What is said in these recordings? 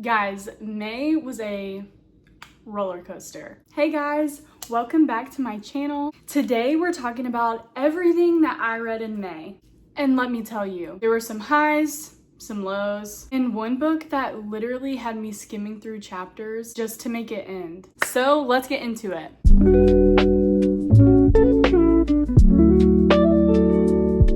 Guys, May was a roller coaster. Hey guys, welcome back to my channel. Today we're talking about everything that I read in May. And let me tell you, there were some highs, some lows, and one book that literally had me skimming through chapters just to make it end. So let's get into it.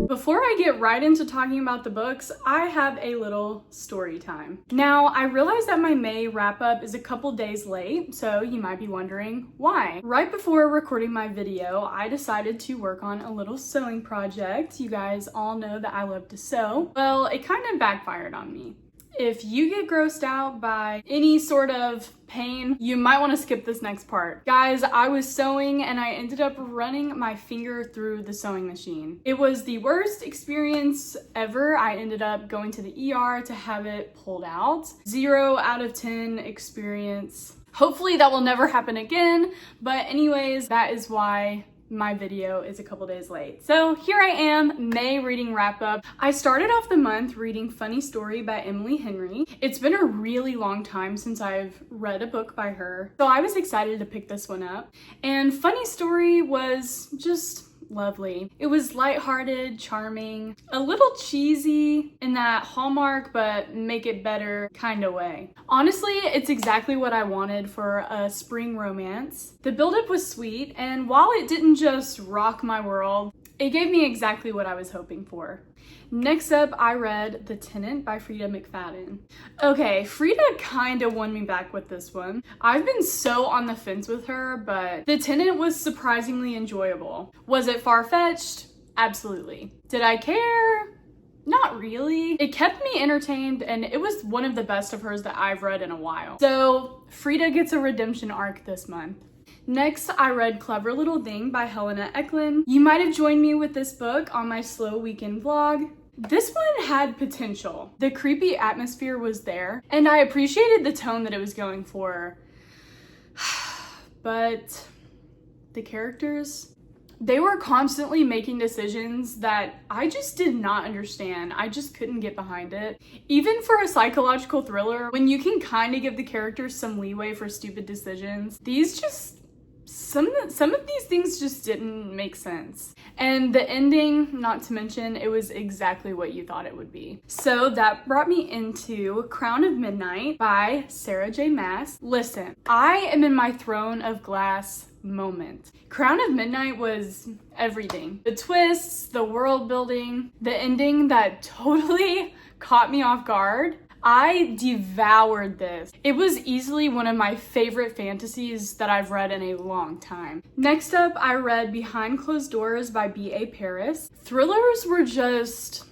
Before I get right into talking about the books, I have a little story time. Now, I realize that my May wrap up is a couple days late, so you might be wondering why. Right before recording my video, I decided to work on a little sewing project. You guys all know that I love to sew. Well, it kind of backfired on me. If you get grossed out by any sort of pain, you might want to skip this next part. Guys, I was sewing and I ended up running my finger through the sewing machine. It was the worst experience ever. I ended up going to the ER to have it pulled out. 0 out of 10 experience. Hopefully that will never happen again. But anyways, that is why my video is a couple days late. So here I am, May reading wrap up. I started off the month reading Funny Story by Emily Henry. It's been a really long time since I've read a book by her, so I was excited to pick this one up. And Funny Story was just lovely. It was lighthearted, charming, a little cheesy in that Hallmark but make it better kind of way. Honestly, it's exactly what I wanted for a spring romance. The buildup was sweet, and while it didn't just rock my world, it gave me exactly what I was hoping for. Next up, I read The Tenant by Frida McFadden. Okay, Frida kind of won me back with this one. I've been so on the fence with her, but The Tenant was surprisingly enjoyable. Was it far-fetched? Absolutely. Did I care? Not really. It kept me entertained, and it was one of the best of hers that I've read in a while. So Frida gets a redemption arc this month. Next, I read Clever Little Thing by Helena Eklund. You might have joined me with this book on my slow weekend vlog. This one had potential. The creepy atmosphere was there, and I appreciated the tone that it was going for. But the characters, they were constantly making decisions that I just did not understand. I just couldn't get behind it. Even for a psychological thriller, when you can kind of give the characters some leeway for stupid decisions, some of these things just didn't make sense. And the ending, not to mention, it was exactly what you thought it would be. So that brought me into Crown of Midnight by Sarah J. Maas. Listen, I am in my Throne of Glass moment. Crown of Midnight was everything. The twists, the world building, the ending that totally caught me off guard. I devoured this. It was easily one of my favorite fantasies that I've read in a long time. Next up, I read Behind Closed Doors by B.A. Paris. Thrillers were just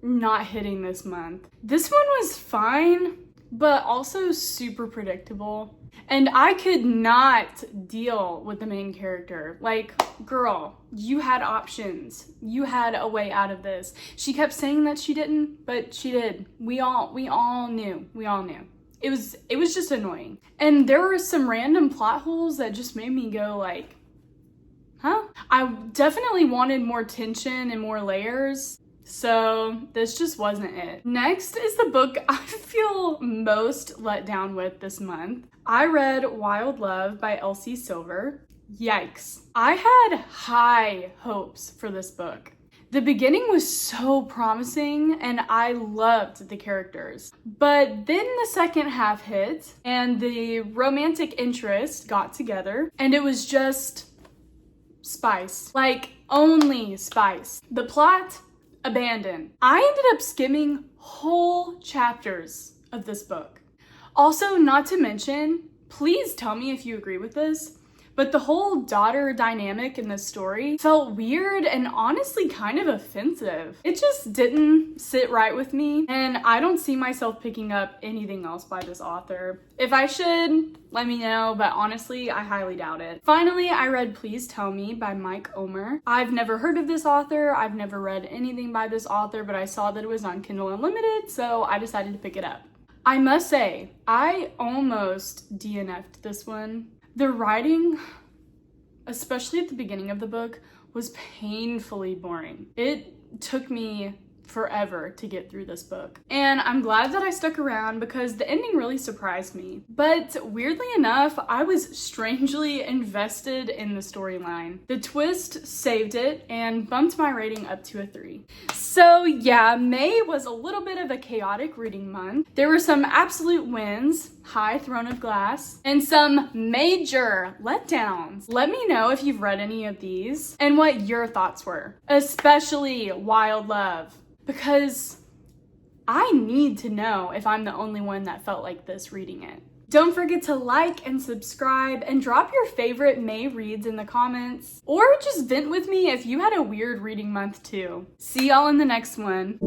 not hitting this month. This one was fine, but also super predictable. And I could not deal with the main character. Like, girl, you had options. You had a way out of this. She kept saying that she didn't, but she did. We all knew. We all knew. It was just annoying. And there were some random plot holes that just made me go like, huh? I definitely wanted more tension and more layers. So this just wasn't it. Next is the book I feel most let down with this month. I read Wild Love by Elsie Silver. Yikes. I had high hopes for this book. The beginning was so promising and I loved the characters. But then the second half hit and the romantic interest got together and it was just spice. Like, only spice. The plot, abandoned. I ended up skimming whole chapters of this book. Also, not to mention, please tell me if you agree with this, but the whole daughter dynamic in this story felt weird and honestly kind of offensive. It just didn't sit right with me, and I don't see myself picking up anything else by this author. If I should, let me know, but honestly, I highly doubt it. Finally, I read Please Tell Me by Mike Omer. I've never heard of this author. I've never read anything by this author, but I saw that it was on Kindle Unlimited, so I decided to pick it up. I must say, I almost DNF'd this one. The writing, especially at the beginning of the book, was painfully boring. It took me forever to get through this book. And I'm glad that I stuck around because the ending really surprised me. But weirdly enough, I was strangely invested in the storyline. The twist saved it and bumped my rating up to a 3. So yeah, May was a little bit of a chaotic reading month. There were some absolute wins, high Throne of Glass, and some major letdowns. Let me know if you've read any of these and what your thoughts were, especially Wild Love, because I need to know if I'm the only one that felt like this reading it. Don't forget to like and subscribe and drop your favorite May reads in the comments, or just vent with me if you had a weird reading month too. See y'all in the next one.